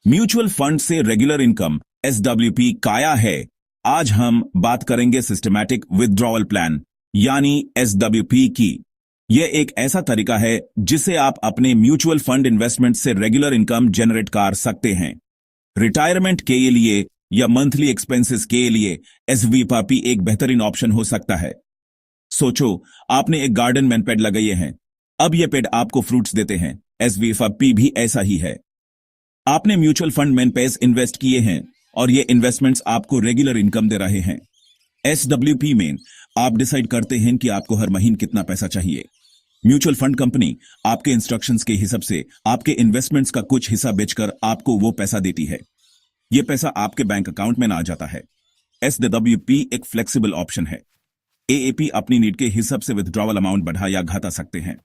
Mutual fund से regular income SWP काया है। आज हम बात करेंगे सिस्टमैटिक विथड्रॉवल प्लान यानी एसडब्ल्यूपी की। यह एक ऐसा तरीका है जिसे आप अपने म्यूचुअल फंड इन्वेस्टमेंट से रेगुलर इनकम जनरेट कर सकते हैं। रिटायरमेंट के लिए या मंथली एक्सपेंसेस के लिए एसडब्ल्यूपी एक बेहतरीन ऑप्शन हो सकता है। सोचो, आपने एक गार्डन में पेड़ लगाए हैं, अब यह पेड़ आपको फ्रूट्स देते हैं। एसडब्ल्यूपी भी ऐसा ही है। आपने म्यूचुअल फंड में पैसे इन्वेस्ट किए हैं और ये इन्वेस्टमेंट्स आपको रेगुलर इनकम दे रहे हैं। एसडब्ल्यूपी में आप डिसाइड करते हैं कि आपको हर महीने कितना पैसा चाहिए। म्यूचुअल फंड कंपनी आपके इंस्ट्रक्शंस के हिसाब से आपके इन्वेस्टमेंट्स का कुछ हिस्सा बेचकर आपको वो पैसा देती है। यह पैसा आपके बैंक अकाउंट में आ जाता है। एसडब्ल्यूपी एक फ्लेक्सिबल ऑप्शन है। एएपी अपनी नीड के हिसाब से विथड्रॉवल अमाउंट बढ़ा या घटा सकते हैं।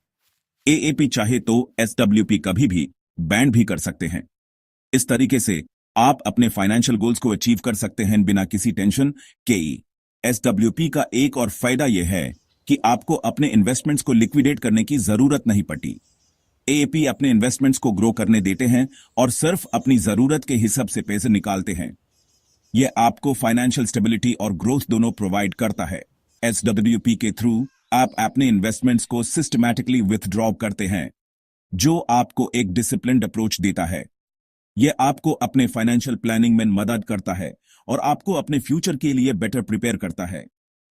एएपी चाहे तो एसडब्ल्यूपी कभी भी बैंड भी कर सकते हैं। इस तरीके से आप अपने फाइनेंशियल गोल्स को अचीव कर सकते हैं बिना किसी टेंशन के। एसडब्ल्यूपी का एक और फायदा यह है कि आपको अपने इन्वेस्टमेंट्स को लिक्विडेट करने की जरूरत नहीं पड़ती। एएपी अपने इन्वेस्टमेंट्स को ग्रो करने देते हैं और सिर्फ अपनी जरूरत के हिसाब से पैसे निकालते हैं। यह आपको फाइनेंशियल स्टेबिलिटी और ग्रोथ दोनों प्रोवाइड करता है। एसडब्ल्यूपी के थ्रू आप अपने इन्वेस्टमेंट्स को सिस्टमैटिकली विथड्रॉ करते हैं, जो आपको एक डिसिप्लिन्ड अप्रोच देता है। यह आपको अपने फाइनेंशियल प्लानिंग में मदद करता है और आपको अपने फ्यूचर के लिए बेटर प्रिपेयर करता है।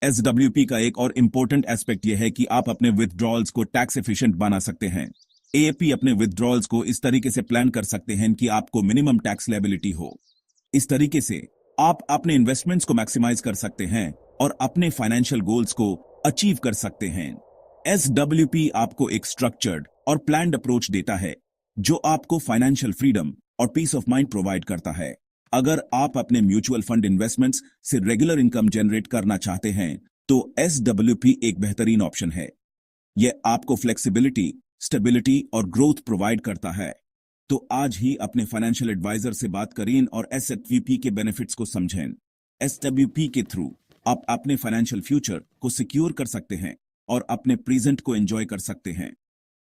एसडब्ल्यूपी का एक और इंपॉर्टेंट एस्पेक्ट यह है कि आप अपने विथड्रॉल्स को टैक्स एफिशिएंट बना सकते हैं। एएपी अपने विथड्रॉल्स को इस तरीके से प्लान कर सकते हैं कि आपको मिनिमम टैक्स लायबिलिटी हो। इस तरीके से आप अपने इन्वेस्टमेंट्स को मैक्सिमाइज कर सकते हैं और अपने फाइनेंशियल गोल्स को अचीव कर सकते हैं। एसडब्ल्यूपी आपको एक स्ट्रक्चर्ड और प्लान्ड अप्रोच देता है जो आपको फाइनेंशियल फ्रीडम और पीस ऑफ माइंड प्रोवाइड करता है। अगर आप अपने म्यूचुअल फंड इन्वेस्टमेंट्स से रेगुलर इनकम जनरेट करना चाहते हैं तो एसडब्ल्यूपी एक बेहतरीन ऑप्शन है। यह आपको फ्लेक्सिबिलिटी, स्टेबिलिटी और ग्रोथ प्रोवाइड करता है। तो आज ही अपने फाइनेंशियल एडवाइजर से बात करें और एसडब्ल्यूपी के बेनिफिट्स को समझें। एसडब्ल्यूपी के थ्रू आप अपने फाइनेंशियल फ्यूचर को सिक्योर कर सकते हैं और अपने प्रेजेंट को एंजॉय कर सकते हैं।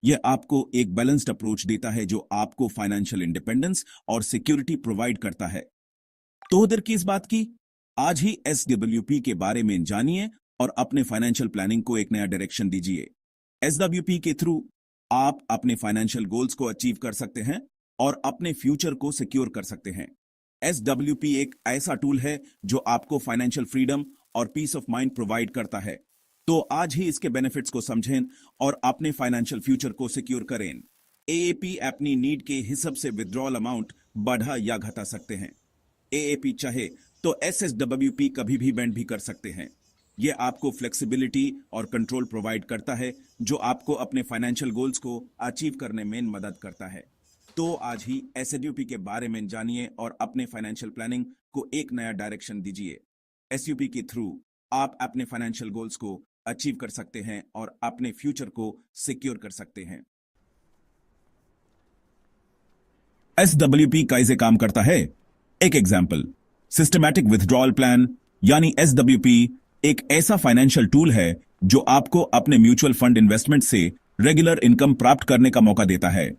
यह आपको एक बैलेंस्ड अप्रोच देता है जो आपको फाइनेंशियल इंडिपेंडेंस और सिक्योरिटी प्रोवाइड करता है। तो देर की इस बात की, आज ही एसडब्ल्यूपी के बारे में जानिए और अपने फाइनेंशियल प्लानिंग को एक नया डायरेक्शन दीजिए। एसडब्ल्यूपी के थ्रू आप अपने फाइनेंशियल गोल्स को अचीव कर सकते हैं और अपने फ्यूचर को सिक्योर कर सकते हैं। एसडब्ल्यूपी एक ऐसा टूल है जो आपको फाइनेंशियल फ्रीडम और पीस ऑफ माइंड प्रोवाइड करता है। तो आज ही इसके बेनिफिट्स को समझें और अपने फाइनेंशियल फ्यूचर को सिक्योर करें। एएपी अपनी नीड के हिसाब से विथड्रॉल अमाउंट बढ़ा या घटा सकते हैं। एएपी चाहे तो एसडब्ल्यूपी कभी भी बैंड भी कर सकते हैं। यह आपको फ्लेक्सिबिलिटी और कंट्रोल प्रोवाइड करता है जो आपको अपने फाइनेंशियल गोल्स को अचीव करने में मदद करता है। तो आज ही एसडब्ल्यूपी के बारे में जानिए और अपने फाइनेंशियल प्लानिंग को एक नया डायरेक्शन दीजिए। एसडब्ल्यूपी के थ्रू आप अपने फाइनेंशियल गोल्स को अचीव कर सकते हैं और अपने फ्यूचर को सिक्योर कर सकते हैं। एसडब्ल्यूपी कैसे काम करता है? एक एग्जांपल, सिस्टमैटिक विथड्रॉल प्लान यानी एसडब्ल्यूपी एक ऐसा फाइनेंशियल टूल है जो आपको अपने म्यूचुअल फंड इन्वेस्टमेंट से रेगुलर इनकम प्राप्त करने का मौका देता है।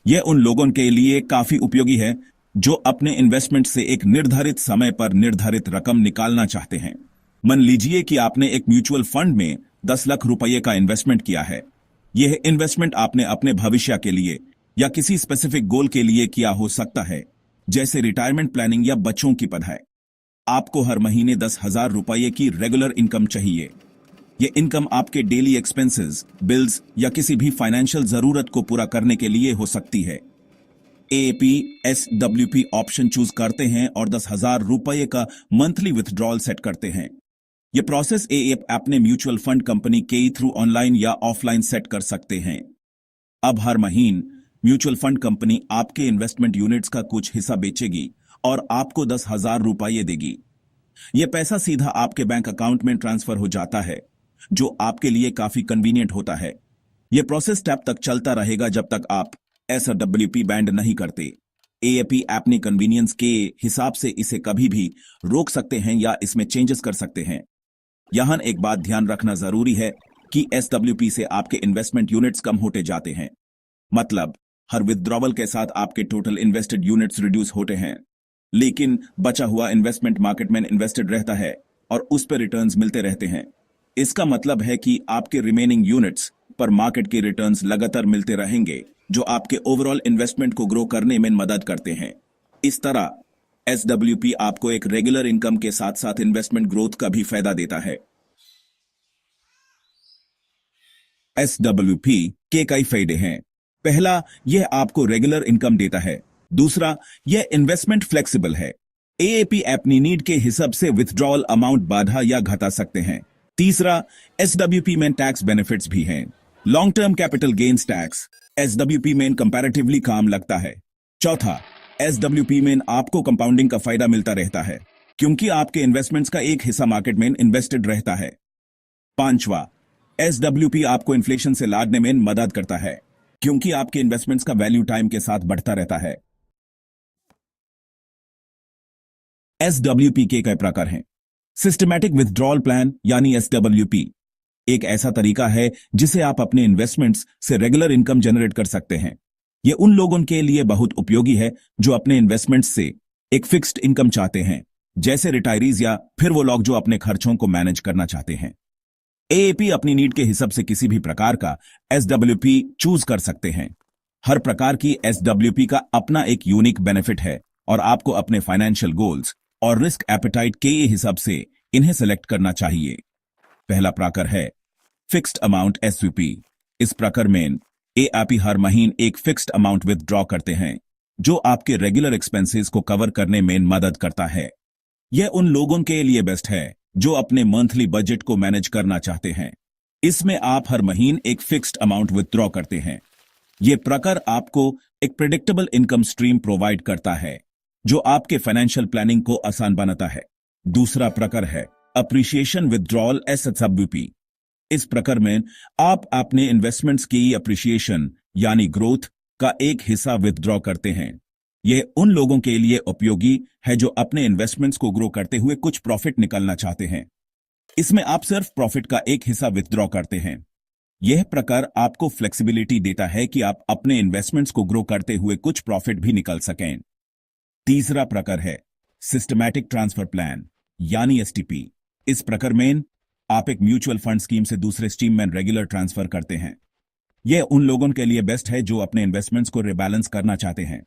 यह उन लोगों के लिए काफी उपयोगी है जो अपने इन्वेस्टमेंट से एक निर्धारित समय पर निर्धारित रकम निकालना चाहते हैं। मान लीजिए कि आपने एक म्यूचुअल फंड में 10 लाख रुपए का इन्वेस्टमेंट किया है। यह इन्वेस्टमेंट आपने अपने भविष्य के लिए या किसी स्पेसिफिक गोल के लिए किया हो सकता है, जैसे रिटायरमेंट प्लानिंग या बच्चों की पढ़ाई। आपको हर महीने 10,000 रुपए की रेगुलर इनकम चाहिए। यह इनकम आपके डेली एक्सपेंसेस, बिल्स या किसी भी फाइनेंशियल जरूरत को पूरा करने के लिए हो सकती है। एएपी एसडब्ल्यूपी ऑप्शन चूज करते हैं और 10,000 रुपए का मंथली विथड्रॉल सेट करते हैं। यह प्रोसेस एएपी अपने म्यूचुअल फंड कंपनी के थ्रू ऑनलाइन या ऑफलाइन सेट कर सकते हैं। अब हर महीने म्यूचुअल फंड कंपनी आपके इन्वेस्टमेंट यूनिट्स का कुछ हिस्सा बेचेगी और आपको 10,000 रुपए देगी। यह पैसा सीधा आपके बैंक अकाउंट में ट्रांसफर हो जाता है, जो आपके लिए काफी कन्वीनियंट होता है। यह प्रोसेस तब तक चलता रहेगा जब तक आप एसडब्ल्यूपी बैंड नहीं करते। एएपी अपनी कन्वीनियंस के हिसाब से इसे कभी भी रोक सकते हैं या इसमें चेंजेस कर सकते हैं। यहां एक बात ध्यान रखना जरूरी है कि एसडब्ल्यूपी से आपके इन्वेस्टमेंट यूनिट्स कम होते जाते हैं। मतलब हर विथड्रॉवल के साथ आपके टोटल इन्वेस्टेड यूनिट्स रिड्यूस होते हैं, लेकिन बचा हुआ इन्वेस्टमेंट मार्केट में इन्वेस्टेड रहता है और उस पर रिटर्न्स मिलते रहते हैं। इसका मतलब है कि आपके रिमेनिंग यूनिट्स पर मार्केट के रिटर्न्स लगातार मिलते रहेंगे, जो आपके ओवरऑल इन्वेस्टमेंट को ग्रो करने में मदद करते हैं। इस तरह एसडब्ल्यूपी आपको एक रेगुलर इनकम के साथ साथ इन्वेस्टमेंट ग्रोथ का भी फायदा देता है। एसडब्ल्यूपी के कई फायदे हैं। पहला, यह आपको रेगुलर इनकम देता है। दूसरा, यह इन्वेस्टमेंट फ्लेक्सिबल है। एएपी अपनी नीड के हिसाब से विथड्रॉवल अमाउंट बढ़ा या घटा सकते हैं। तीसरा, एसडब्ल्यूपी में टैक्स बेनिफिट्स भी हैं। Long term capital gains tax SWP में कंपैरेटिवली कम लगता है। चौथा, एसडब्ल्यूपी में आपको कंपाउंडिंग का फायदा मिलता रहता है, क्योंकि आपके इन्वेस्टमेंट्स का एक हिस्सा मार्केट में इन्वेस्टेड रहता है। पांचवा, एसडब्ल्यूपी आपको इन्फ्लेशन से लड़ने में मदद करता है, क्योंकि आपके इन्वेस्टमेंट्स का वैल्यू टाइम के साथ बढ़ता रहता है। एसडब्ल्यूपी के कई प्रकार हैं। सिस्टमैटिक विथड्रॉल प्लान यानी एसडब्ल्यूपी एक ऐसा तरीका है जिसे आप अपने इन्वेस्टमेंट्स से रेगुलर इनकम जनरेट कर सकते हैं। यह उन लोगों के लिए बहुत उपयोगी है जो अपने इन्वेस्टमेंट्स से एक फिक्स्ड इनकम चाहते हैं, जैसे रिटायरीज या फिर वो लोग जो अपने खर्चों को मैनेज करना चाहते हैं। एएपी अपनी नीड के हिसाब से किसी भी प्रकार का एसडब्ल्यूपी चूज कर सकते हैं। हर प्रकार की एसडब्ल्यूपी का अपना एक यूनिक बेनिफिट है और आपको अपने फाइनेंशियल गोल्स और रिस्क एपेटाइट के हिसाब से इन्हें सेलेक्ट करना चाहिए। पहला प्रकार है फिक्स्ड अमाउंट एसवीपी। इस प्रकार में एएपी हर महीने एक फिक्स्ड अमाउंट विथड्रॉ करते हैं, जो आपके रेगुलर एक्सपेंसेस को कवर करने में मदद करता है। यह उन लोगों के लिए बेस्ट है जो अपने मंथली बजट को मैनेज करना चाहते हैं। इसमें आप हर महीने एक फिक्स्ड अमाउंट विथड्रॉ करते हैं। यह प्रकार आपको एक प्रेडिक्टेबल इनकम स्ट्रीम प्रोवाइड करता है, जो आपके फाइनेंशियल प्लानिंग को आसान बनाता है। दूसरा प्रकार है अप्रिसिएशन विथड्रॉल एसडब्ल्यूपी। इस प्रकार में आप अपने इन्वेस्टमेंट्स की अप्रिसिएशन यानी ग्रोथ का एक हिस्सा विथड्रॉ करते हैं। यह उन लोगों के लिए उपयोगी है जो अपने इन्वेस्टमेंट्स को ग्रो करते हुए कुछ प्रॉफिट निकालना चाहते हैं। इसमें आप सिर्फ प्रॉफिट का एक हिस्सा विथड्रॉ करते हैं। यह प्रकार आपको फ्लेक्सिबिलिटी देता है कि आप अपने इन्वेस्टमेंट्स को ग्रो करते हुए कुछ प्रॉफिट भी निकाल सकें। तीसरा प्रकार है सिस्टमैटिक ट्रांसफर प्लान यानी एसटीपी। इस प्रकार में आप एक म्यूचुअल फंड स्कीम से दूसरे स्कीम में रेगुलर ट्रांसफर करते हैं। यह उन लोगों के लिए बेस्ट है जो अपने इन्वेस्टमेंट्स को रिबैलेंस करना चाहते हैं।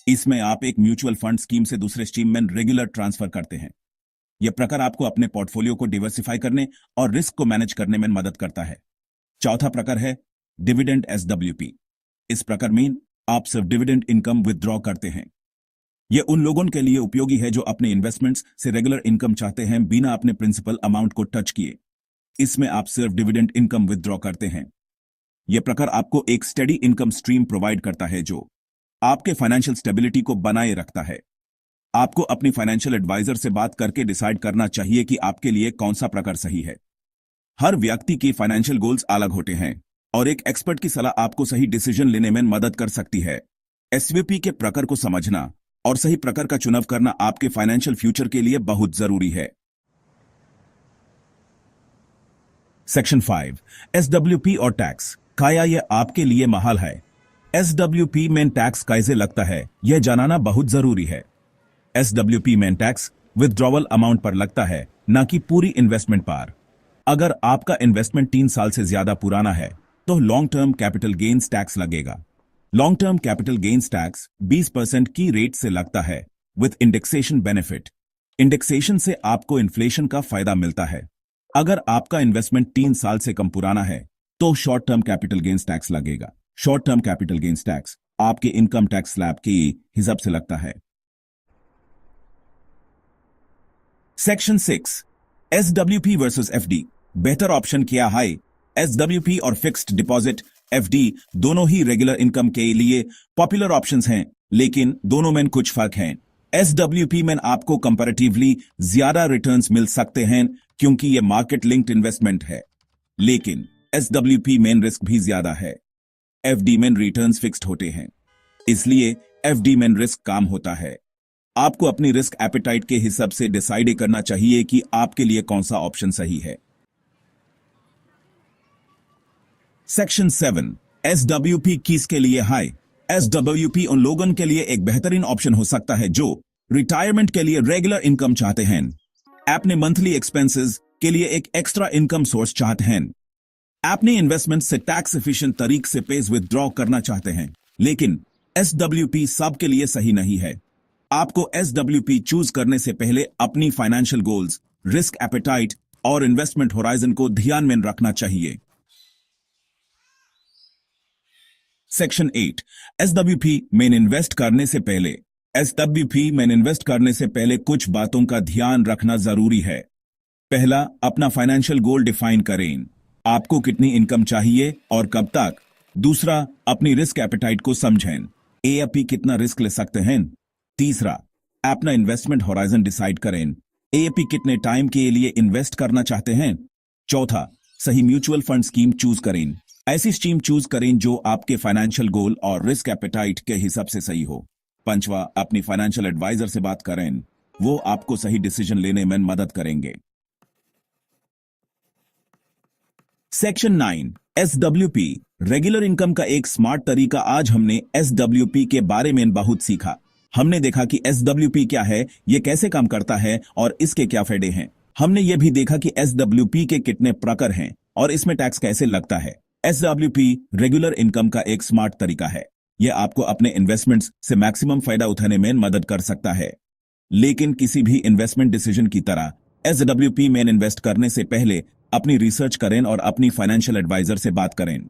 इसमें आप एक म्यूचुअल फंड स्कीम से दूसरे स्कीम में रेगुलर ट्रांसफर करते हैं। यह प्रकार आपको अपने पोर्टफोलियो को डिवर्सिफाई करने और रिस्क को मैनेज करने में मदद करता है। चौथा प्रकार है डिविडेंड एसडब्ल्यूपी। इस प्रकार में आप सिर्फ डिविडेंड इनकम विथड्रॉ करते हैं। यह उन लोगों के लिए उपयोगी है जो अपने इन्वेस्टमेंट्स से रेगुलर इनकम चाहते हैं बिना अपने प्रिंसिपल अमाउंट को टच किए। इसमें आप सिर्फ डिविडेंड इनकम विथड्रॉ करते हैं। यह प्रकार आपको एक स्टेडी इनकम स्ट्रीम प्रोवाइड करता है जो आपके फाइनेंशियल स्टेबिलिटी को बनाए रखता है। आपको अपनी फाइनेंशियल एडवाइजर से बात करके डिसाइड करना चाहिए कि आपके लिए कौन सा प्रकार सही है। हर व्यक्ति की फाइनेंशियल गोल्स अलग होते हैं और एक एक्सपर्ट की सलाह आपको सही डिसीजन लेने में मदद कर सकती है। एसवीपी के प्रकार को समझना और सही प्रकार का चुनाव करना आपके फाइनेंशियल फ्यूचर के लिए बहुत जरूरी है। सेक्शन 5 एसडब्ल्यूपी और टैक्स। क्या यह आपके लिए महाल है? एसडब्ल्यूपी में टैक्स कैसे लगता है यह जानना बहुत जरूरी है। एसडब्ल्यूपी में टैक्स विथड्रॉवल अमाउंट पर लगता है, न कि पूरी इन्वेस्टमेंट पर। अगर आपका इन्वेस्टमेंट 3 साल से ज्यादा पुराना है तो long term capital gains tax लगेगा। Long term capital gains tax 20% की रेट से लगता है विद इंडेक्सेशन बेनिफिट। इंडेक्सेशन से आपको इन्फ्लेशन का फायदा मिलता है। अगर आपका इन्वेस्टमेंट 3 साल से कम पुराना है तो short term capital gains tax लगेगा। Short term capital gains tax आपके इनकम टैक्स स्लैब के हिसाब से लगता है। Section 6 SWP versus FD. बेहतर ऑप्शन क्या है? एसडब्ल्यूपी और फिक्स्ड डिपॉजिट एफडी दोनों ही रेगुलर इनकम के लिए पॉपुलर ऑप्शंस हैं, लेकिन दोनों में कुछ फर्क हैं। एसडब्ल्यूपी में आपको कंपैरेटिवली ज्यादा रिटर्न्स मिल सकते हैं क्योंकि यह मार्केट लिंक्ड इन्वेस्टमेंट है, लेकिन एसडब्ल्यूपी में रिस्क भी ज्यादा है। एफडी में रिटर्न्स फिक्स्ड होते हैं, इसलिए एफडी में रिस्क कम होता है। आपको अपनी रिस्क एपेटाइट के हिसाब से डिसाइड करना चाहिए कि आपके लिए कौन सा ऑप्शन सही है। सेक्शन 7 एसडब्ल्यूपी किसके लिए है? SWP उन लोगों के लिए एक बेहतरीन ऑप्शन हो सकता है जो रिटायरमेंट के लिए रेगुलर इनकम चाहते हैं, अपने मंथली एक्सपेंसेस के लिए एक एक्स्ट्रा इनकम सोर्स चाहते हैं, अपने इन्वेस्टमेंट से टैक्स एफिशिएंट तरीके से पैसे विथड्रॉ करना चाहते हैं। लेकिन SWP सबके लिए सही नहीं है। आपको SWP चूज करने से पहले अपनी फाइनेंशियल गोल्स, रिस्क एपेटाइट और इन्वेस्टमेंट होराइजन को ध्यान में रखना चाहिए। सेक्शन 8 SWP में इन्वेस्ट करने से पहले कुछ बातों का ध्यान रखना जरूरी है। पहला, अपना फाइनेंशियल गोल डिफाइन करें। आपको कितनी इनकम चाहिए और कब तक। दूसरा, अपनी रिस्क एपेटाइट को समझें। AFP कितना रिस्क ले सकते हैं। तीसरा, अपना इन्वेस्टमेंट होराइजन डिसाइड करें। AFP कितने टाइम के लिए इन्वेस्ट करना चाहते हैं। चौथा, सही म्यूचुअल फंड स्कीम चूज करें। ऐसी स्कीम चूज करें जो आपके फाइनेंशियल गोल और रिस्क एपेटाइट के हिसाब से सही हो। पांचवा, अपनी फाइनेंशियल एडवाइजर से बात करें, वो आपको सही डिसीजन लेने में मदद करेंगे। सेक्शन 9 SWP रेगुलर इनकम का एक स्मार्ट तरीका। आज हमने SWP के बारे में बहुत सीखा। हमने देखा कि SWP क्या है, यह कैसे काम करता है और इसके क्या फायदे हैं। हमने यह भी देखा कि SWP के कितने प्रकार हैं और इसमें टैक्स कैसे लगता है। SWP रेगुलर इनकम का एक स्मार्ट तरीका है। यह आपको अपने इन्वेस्टमेंट्स से मैक्सिमम फायदा उठाने में मदद कर सकता है। लेकिन किसी भी इन्वेस्टमेंट डिसीजन की तरह SWP में इन्वेस्ट करने से पहले अपनी रिसर्च करें और अपनी फाइनेंशियल एडवाइजर से बात करें।